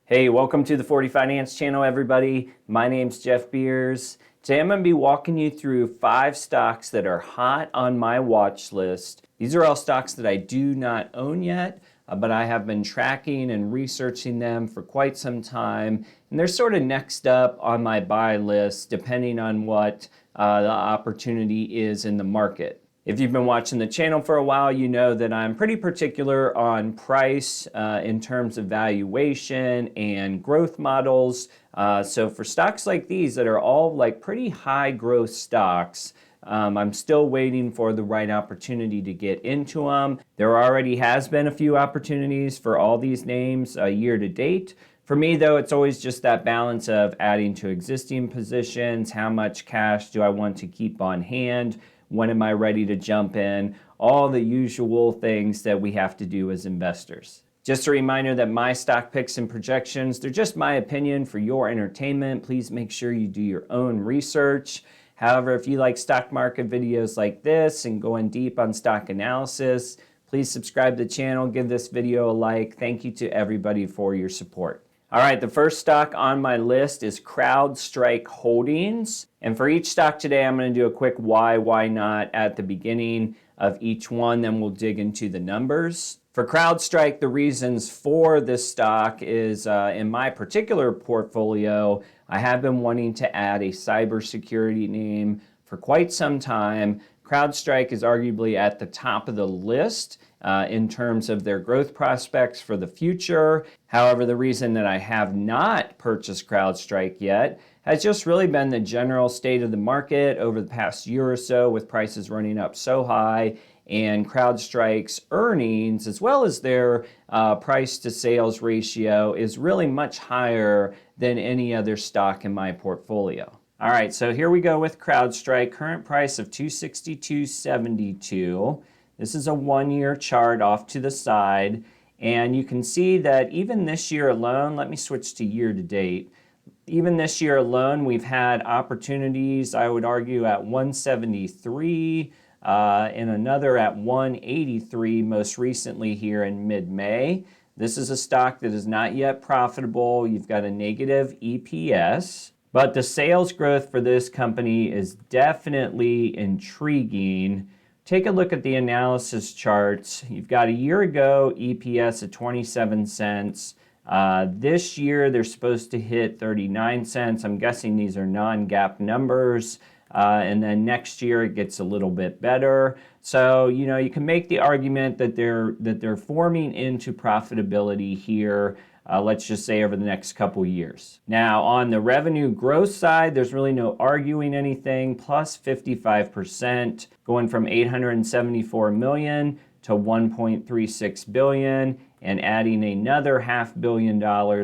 Hey, welcome to the 40 Finance channel, everybody. My name's Jeff Beers. Today I'm going to be walking you through 5 stocks that are hot on my watch list. These are all stocks that I do not own yet, but I have been tracking and researching them for quite some time. And they're sort of next up on my buy list, depending on what the opportunity is in the market. If you've been watching the channel for a while, you know that I'm pretty particular on price in terms of valuation and growth models. So for stocks like these that are all like pretty high growth stocks, I'm still waiting for the right opportunity to get into them. There already has been a few opportunities for all these names year to date. For me, though, it's always just that balance of adding to existing positions. How much cash do I want to keep on hand? When am I ready to jump in? All the usual things that we have to do as investors. Just a reminder that my stock picks and projections, they're just my opinion for your entertainment. Please make sure you do your own research. However, if you like stock market videos like this and going deep on stock analysis, please subscribe to the channel, give this video a like. Thank you to everybody for your support. All right, the first stock on my list is CrowdStrike Holdings. And for each stock today, I'm going to do a quick why not at the beginning of each one, then we'll dig into the numbers. For CrowdStrike, the reasons for this stock is in my particular portfolio, I have been wanting to add a cybersecurity name for quite some time. CrowdStrike is arguably at the top of the list in terms of their growth prospects for the future. However, the reason that I have not purchased CrowdStrike yet has just really been the general state of the market over the past year or so, with prices running up so high, and CrowdStrike's earnings as well as their price to sales ratio is really much higher than any other stock in my portfolio. All right, so here we go with CrowdStrike. Current price of $262.72. This is a 1-year chart off to the side, and you can see that even this year alone, let me switch to year to date. Even this year alone, we've had opportunities, I would argue, at 173 and another at 183 most recently here in mid-May. This is a stock that is not yet profitable. You've got a negative EPS. But the sales growth for this company is definitely intriguing. Take a look at the analysis charts. You've got a year ago EPS at 27 cents. This year they're supposed to hit 39 cents. I'm guessing these are non-GAAP numbers. And then next year it gets a little bit better. So, you know, you can make the argument that they're forming into profitability here. Let's just say over the next couple years. Now, on the revenue growth side, there's really no arguing anything, plus 55%, going from $874 million to $1.36 billion, and adding another $500 million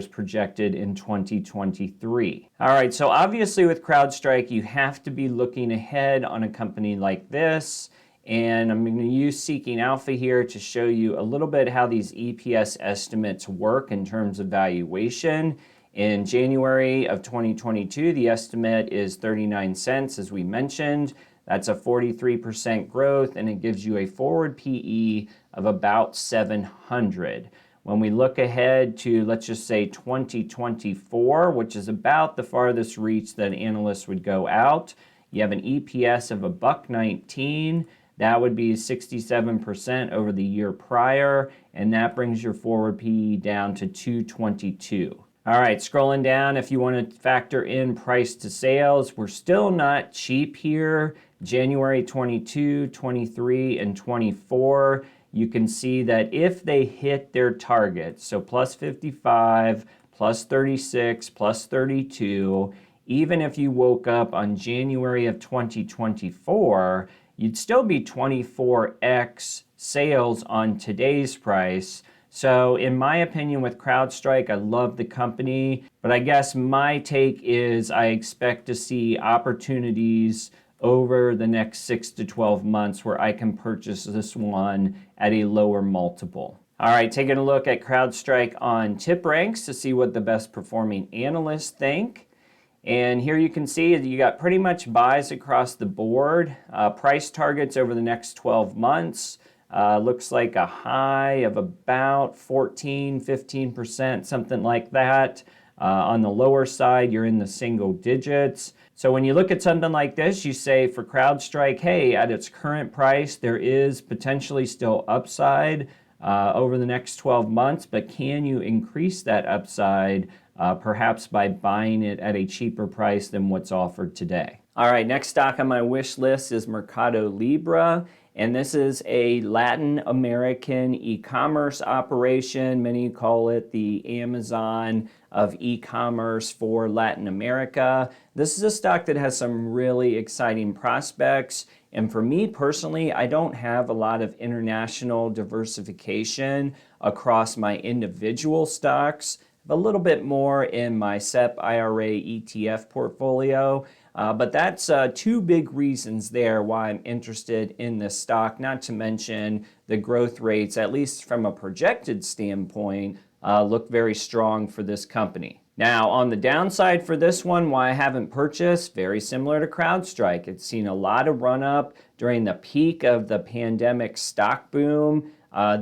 projected in 2023. All right, so obviously with CrowdStrike, you have to be looking ahead on a company like this. And I'm going to use Seeking Alpha here to show you a little bit how these EPS estimates work in terms of valuation. In January of 2022, the estimate is 39 cents, as we mentioned. That's a 43% growth, and it gives you a forward PE of about 700. When we look ahead to, let's just say, 2024, which is about the farthest reach that analysts would go out, you have an EPS of $1.19. That would be 67% over the year prior, and that brings your forward PE down to 222. All right, scrolling down, if you want to factor in price to sales, we're still not cheap here. January 22, 23, and 24, you can see that if they hit their targets, so plus 55, plus 36, plus 32, even if you woke up on January of 2024, you'd still be 24x sales on today's price. So in my opinion with CrowdStrike, I love the company, but I guess my take is I expect to see opportunities over the next 6 to 12 months where I can purchase this one at a lower multiple. All right, taking a look at CrowdStrike on TipRanks to see what the best performing analysts think. And here you can see that you got pretty much buys across the board. Price targets over the next 12 months. Looks like a high of about 14, 15%, something like that. On the lower side, you're in the single digits. So when you look at something like this, you say for CrowdStrike, hey, at its current price, there is potentially still upside over the next 12 months, but can you increase that upside perhaps by buying it at a cheaper price than what's offered today? All right, next stock on my wish list is MercadoLibra. And this is a Latin American e-commerce operation. Many call it the Amazon of e-commerce for Latin America. This is a stock that has some really exciting prospects. And for me personally, I don't have a lot of international diversification across my individual stocks. A little bit more in my SEP IRA ETF portfolio. But that's two big reasons there why I'm interested in this stock, not to mention the growth rates, at least from a projected standpoint, look very strong for this company. Now, on the downside for this one, why I haven't purchased, very similar to CrowdStrike. It's seen a lot of run up during the peak of the pandemic stock boom.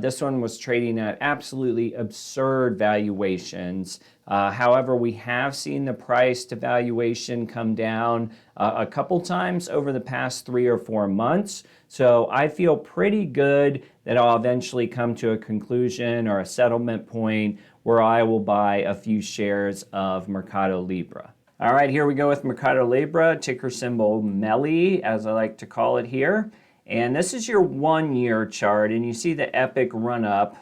This one was trading at absolutely absurd valuations. However, we have seen the price to valuation come down a couple times over the past 3 or 4 months. So I feel pretty good that I'll eventually come to a conclusion or a settlement point where I will buy a few shares of MercadoLibra. All right, here we go with MercadoLibra, ticker symbol MELI, as I like to call it here. And this is your 1-year chart, and you see the epic run-up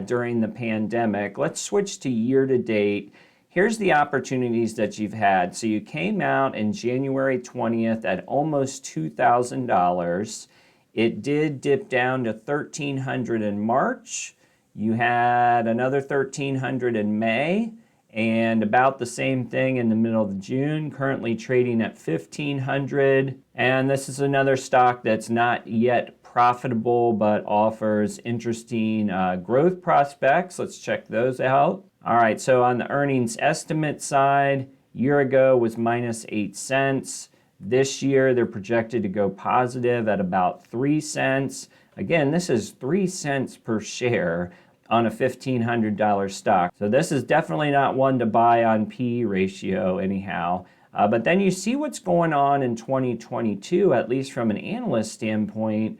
during the pandemic. Let's switch to year-to-date. Here's the opportunities that you've had. So you came out in January 20th at almost $2,000. It did dip down to $1,300 in March. You had another $1,300 in May, and about the same thing in the middle of June, currently trading at $1,500. And this is another stock that's not yet profitable, but offers interesting growth prospects. Let's check those out. All right, so on the earnings estimate side, year ago was minus 8 cents. This year, they're projected to go positive at about 3 cents. Again, this is 3 cents per share on a $1,500 stock. So this is definitely not one to buy on PE ratio anyhow. But then you see what's going on in 2022, at least from an analyst standpoint.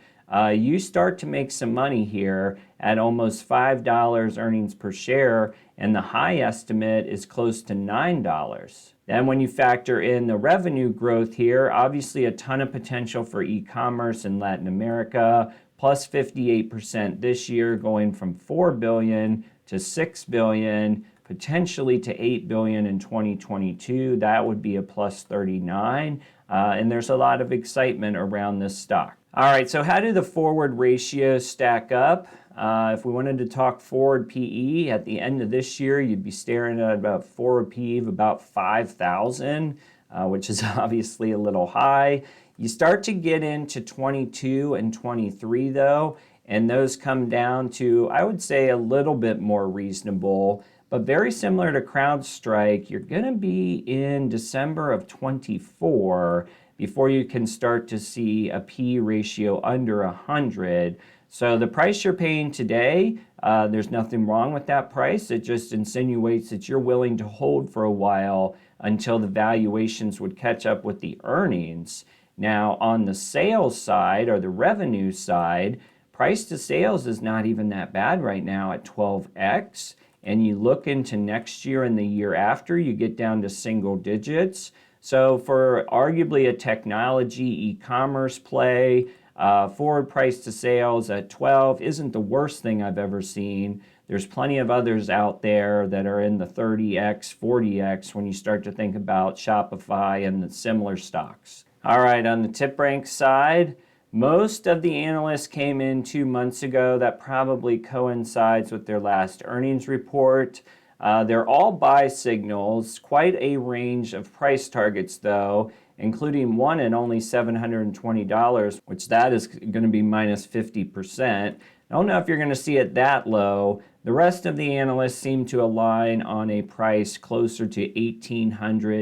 You start to make some money here at almost $5 earnings per share, and the high estimate is close to $9. Then when you factor in the revenue growth here, obviously a ton of potential for e-commerce in Latin America, plus 58% this year, going from $4 billion to $6 billion, potentially to $8 billion in 2022. That would be a plus 39. And there's a lot of excitement around this stock. All right, so how do the forward ratios stack up? If we wanted to talk forward PE, at the end of this year, you'd be staring at about forward PE of about 5,000, which is obviously a little high. You start to get into 22 and 23 though, and those come down to, I would say, a little bit more reasonable, but very similar to CrowdStrike. You're gonna be in December of 24 before you can start to see a P ratio under 100. So the price you're paying today, there's nothing wrong with that price. It just insinuates that you're willing to hold for a while until the valuations would catch up with the earnings. Now, on the sales side or the revenue side, price to sales is not even that bad right now at 12x. And you look into next year and the year after, you get down to single digits. So for arguably a technology e-commerce play, forward price to sales at 12 isn't the worst thing I've ever seen. There's plenty of others out there that are in the 30x, 40x when you start to think about Shopify and the similar stocks. All right, on the TipRanks side, most of the analysts came in 2 months ago. That probably coincides with their last earnings report. They're all buy signals, quite a range of price targets though, including one at only $720, which that is going to be minus 50%. I don't know if you're going to see it that low. The rest of the analysts seem to align on a price closer to $1,800,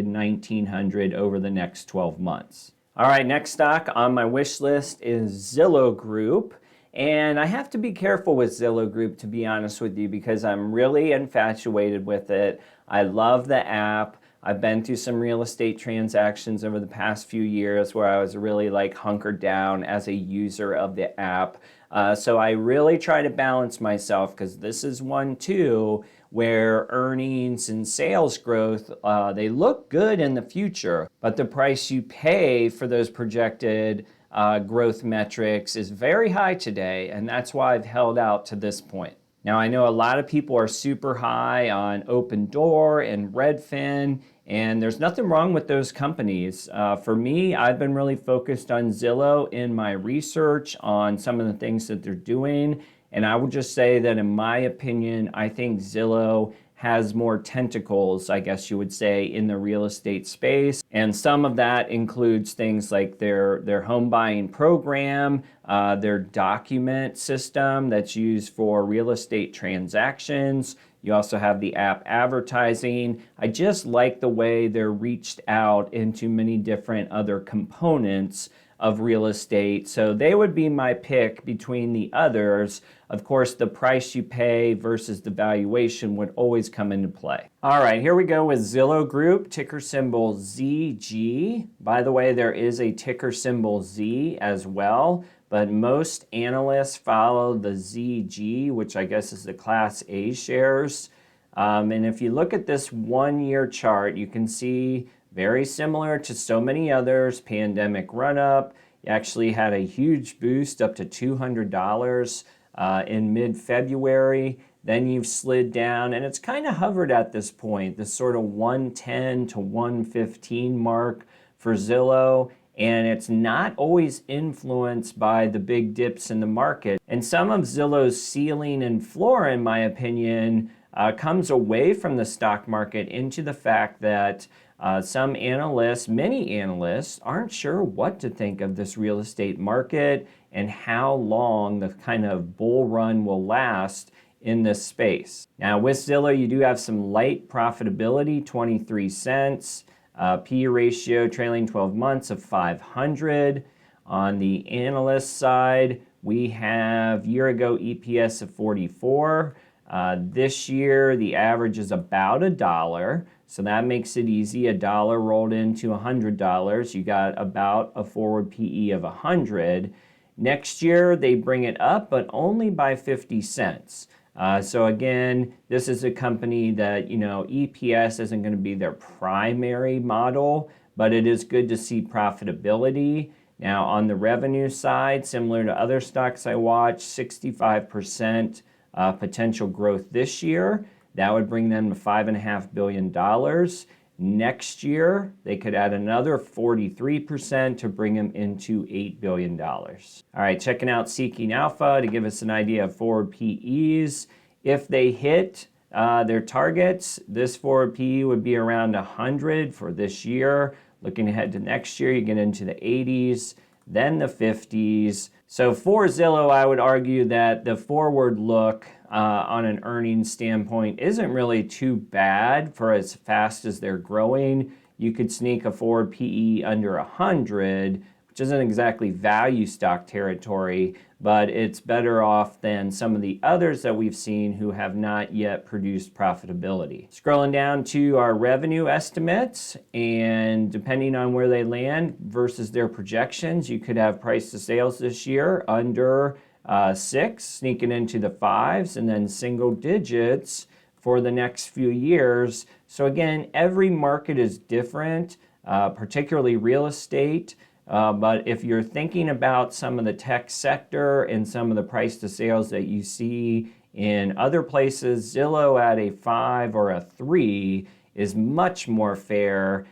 $1,900 over the next 12 months. All right, next stock on my wish list is Zillow Group. And I have to be careful with Zillow Group, to be honest with you, because I'm really infatuated with it. I love the app. I've been through some real estate transactions over the past few years where I was really like hunkered down as a user of the app. So I really try to balance myself, because this is one too where earnings and sales growth, they look good in the future, but the price you pay for those projected growth metrics is very high today, and that's why I've held out to this point. Now, I know a lot of people are super high on Open Door and Redfin, and there's nothing wrong with those companies. For me, I've been really focused on Zillow in my research on some of the things that they're doing, and I would just say that in my opinion, I think Zillow has more tentacles, I guess you would say, in the real estate space. And some of that includes things like their home buying program, their document system that's used for real estate transactions. You also have the app advertising. I just like the way they're reached out into many different other components of real estate. So they would be my pick between the others. Of course, the price you pay versus the valuation would always come into play. All right, here we go with Zillow Group, ticker symbol ZG. By the way, there is a ticker symbol Z as well, but most analysts follow the ZG, which I guess is the Class A shares. And if you look at this 1 year chart, you can see very similar to so many others, pandemic run-up. You actually had a huge boost up to $200 in mid-February. Then you've slid down, and it's kind of hovered at this point, this sort of 110 to 115 mark for Zillow. And it's not always influenced by the big dips in the market. And some of Zillow's ceiling and floor, in my opinion, comes away from the stock market into the fact that some analysts, many analysts, aren't sure what to think of this real estate market and how long the kind of bull run will last in this space. Now with Zillow, you do have some light profitability, 23 cents, P/E ratio trailing 12 months of 500. On the analyst side, we have year ago EPS of 44. This year, the average is about $1. So that makes it easy. $1 rolled into $100. You got about a forward PE of 100. Next year, they bring it up, but only by 50 cents. So again, this is a company that, EPS isn't going to be their primary model, but it is good to see profitability. Now, on the revenue side, similar to other stocks I watch, 65% potential growth this year. That would bring them to $5.5 billion. Next year, they could add another 43% to bring them into $8 billion. All right, checking out Seeking Alpha to give us an idea of forward PEs. If they hit their targets, this forward PE would be around 100 for this year. Looking ahead to next year, you get into the 80s, then the 50s. So for Zillow, I would argue that the forward look on an earnings standpoint isn't really too bad for as fast as they're growing. You could sneak a forward PE under 100, which isn't exactly value stock territory, but it's better off than some of the others that we've seen who have not yet produced profitability. Scrolling down to our revenue estimates, and depending on where they land versus their projections, you could have price to sales this year under 6, sneaking into the 5s, and then single digits for the next few years. So again, every market is different, particularly real estate. But if you're thinking about some of the tech sector and some of the price to sales that you see in other places, Zillow at a 5 or a 3 is much more fair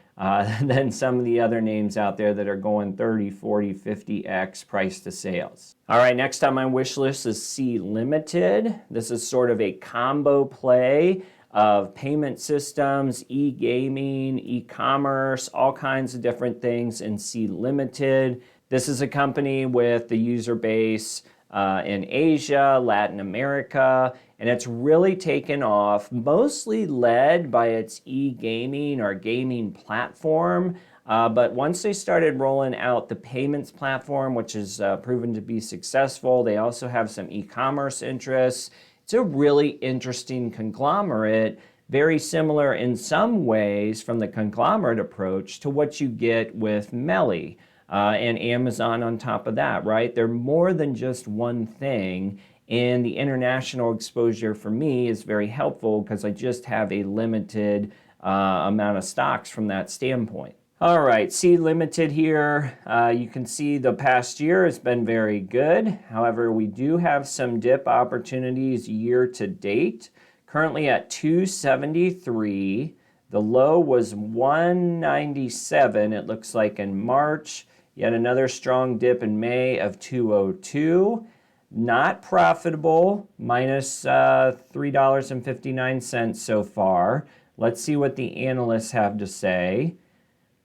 than some of the other names out there that are going 30, 40, 50x price to sales. All right, next on my wish list is C Limited. This is sort of a combo play of payment systems, e-gaming, e-commerce, all kinds of different things in C Limited. This is a company with the user base in Asia, Latin America, and it's really taken off, mostly led by its e-gaming or gaming platform. But once they started rolling out the payments platform, which has proven to be successful, they also have some e-commerce interests. It's a really interesting conglomerate, very similar in some ways from the conglomerate approach to what you get with MELI and Amazon on top of that, right? They're more than just one thing. And the international exposure for me is very helpful because I just have a limited amount of stocks from that standpoint. All right, C Limited here. You can see the past year has been very good. However, we do have some dip opportunities year to date. Currently at 273. The low was 197, it looks like in March. Yet another strong dip in May of 202. Not profitable, minus $3.59 so far. Let's see what the analysts have to say.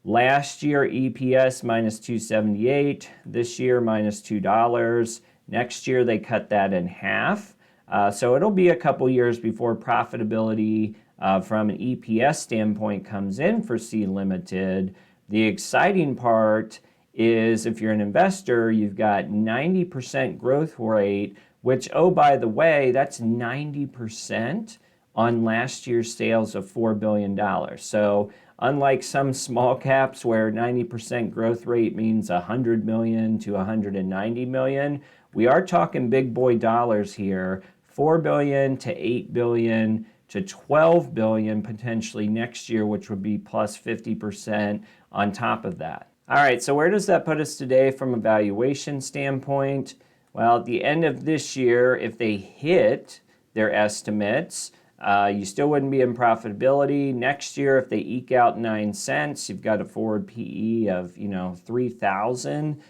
Last year, EPS minus 278. This year, minus $2. Next year, they cut that in half. So it'll be a couple years before profitability from an EPS standpoint comes in for C Limited. The exciting part is if you're an investor, you've got 90% growth rate, which, oh, by the way, that's 90% on last year's sales of $4 billion. So unlike some small caps where 90% growth rate means 100 million to 190 million, we are talking big boy dollars here, 4 billion to 8 billion to 12 billion potentially next year, which would be plus 50% on top of that. All right, so where does that put us today from a valuation standpoint? Well, at the end of this year, if they hit their estimates, you still wouldn't be in profitability. Next year, if they eke out 9 cents, you've got a forward PE of 3,000,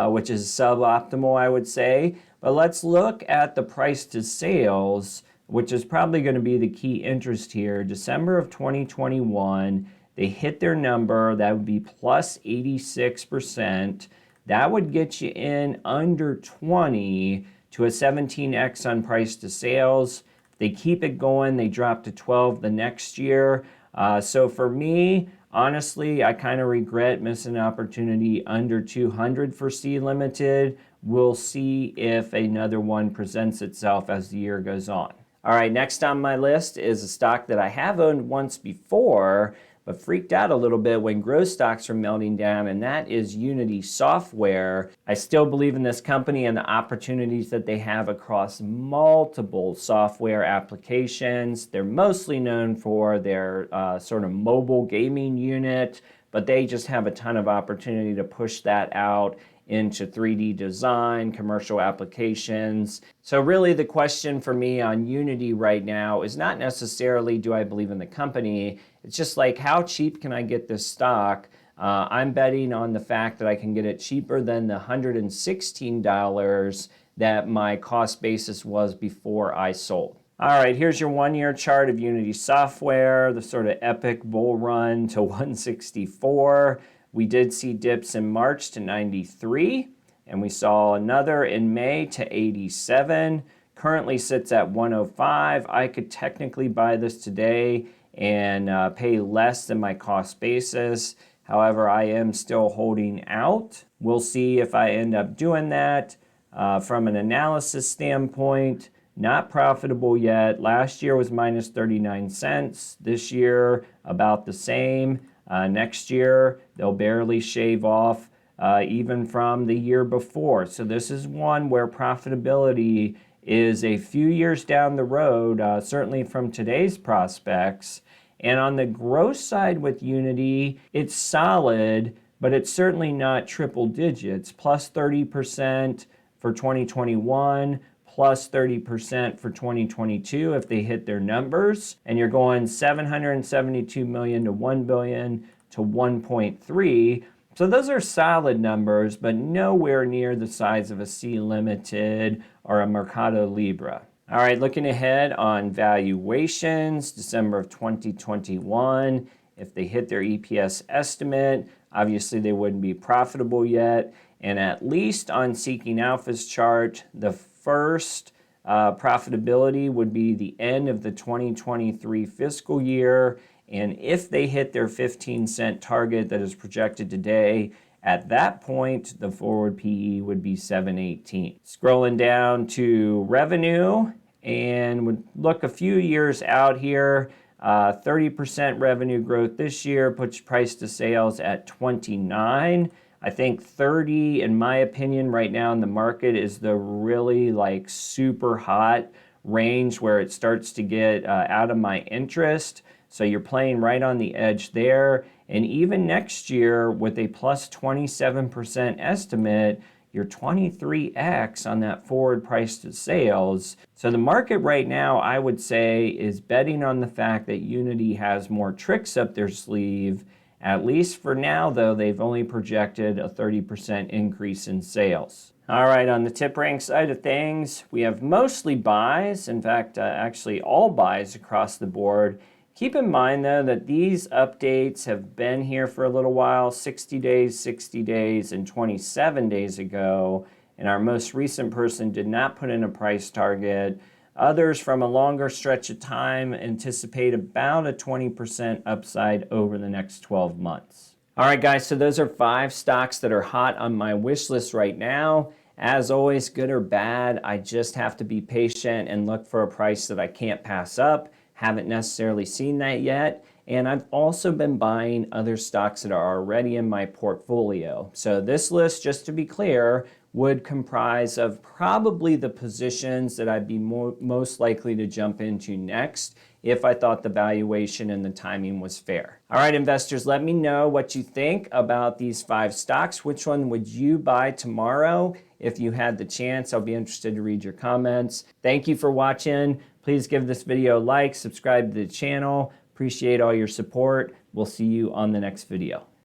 which is suboptimal, I would say. But let's look at the price to sales, which is probably going to be the key interest here. December of 2021, they hit their number. That would be plus 86%. That would get you in under 20 to a 17x on price to sales. They keep it going. They drop to 12 the next year. So for me, honestly, I kind of regret missing an opportunity under 200 for C Limited. We'll see if another one presents itself as the year goes on. All right, next on my list is a stock that I have owned once before, but freaked out a little bit when growth stocks are melting down, and that is Unity Software. I still believe in this company and the opportunities that they have across multiple software applications. They're mostly known for their sort of mobile gaming unit, but they just have a ton of opportunity to push that out into 3D design, commercial applications. So really the question for me on Unity right now is not necessarily do I believe in the company, it's just like how cheap can I get this stock? I'm betting on the fact that I can get it cheaper than the $116 that my cost basis was before I sold. All right, here's your 1-year chart of Unity Software, the sort of epic bull run to 164. We did see dips in March to 93, and we saw another in May to 87. Currently sits at 105. I could technically buy this today and pay less than my cost basis. However, I am still holding out. We'll see if I end up doing that. From an analysis standpoint, not profitable yet. Last year was minus 39 cents. This year, about the same. Next year, they'll barely shave off even from the year before. So this is one where profitability is a few years down the road, certainly from today's prospects. And on the growth side with Unity, it's solid, but it's certainly not triple digits. Plus 30% for 2021, plus 30% for 2022 if they hit their numbers. And you're going 772 million to 1 billion to 1.3. So those are solid numbers, but nowhere near the size of a C Limited or a MercadoLibra. All right, looking ahead on valuations, December of 2021, if they hit their EPS estimate, obviously they wouldn't be profitable yet. And at least on Seeking Alpha's chart, the first profitability would be the end of the 2023 fiscal year, And if they hit their 15-cent target that is projected today, at that point, the forward PE would be 7.18. Scrolling down to revenue, and would look a few years out here. 30% revenue growth this year puts price to sales at 29. I think 30, in my opinion, right now in the market is the really like super hot range where it starts to get out of my interest. So you're playing right on the edge there. And even next year with a plus 27% estimate, you're 23x on that forward price to sales. So the market right now, I would say, is betting on the fact that Unity has more tricks up their sleeve. At least for now, though, they've only projected a 30% increase in sales. All right, on the TipRanks side of things, we have mostly buys. In fact, actually all buys across the board. Keep in mind, though, that these updates have been here for a little while, 60 days, and 27 days ago. And our most recent person did not put in a price target. Others from a longer stretch of time anticipate about a 20% upside over the next 12 months. All right, guys, so those are 5 stocks that are hot on my wish list right now. As always, good or bad, I just have to be patient and look for a price that I can't pass up. Haven't necessarily seen that yet. And I've also been buying other stocks that are already in my portfolio. So this list, just to be clear, would comprise of probably the positions that I'd be most likely to jump into next if I thought the valuation and the timing was fair. All right, investors, let me know what you think about these 5 stocks. Which one would you buy tomorrow if you had the chance? I'll be interested to read your comments. Thank you for watching. Please give this video a like, subscribe to the channel. Appreciate all your support. We'll see you on the next video.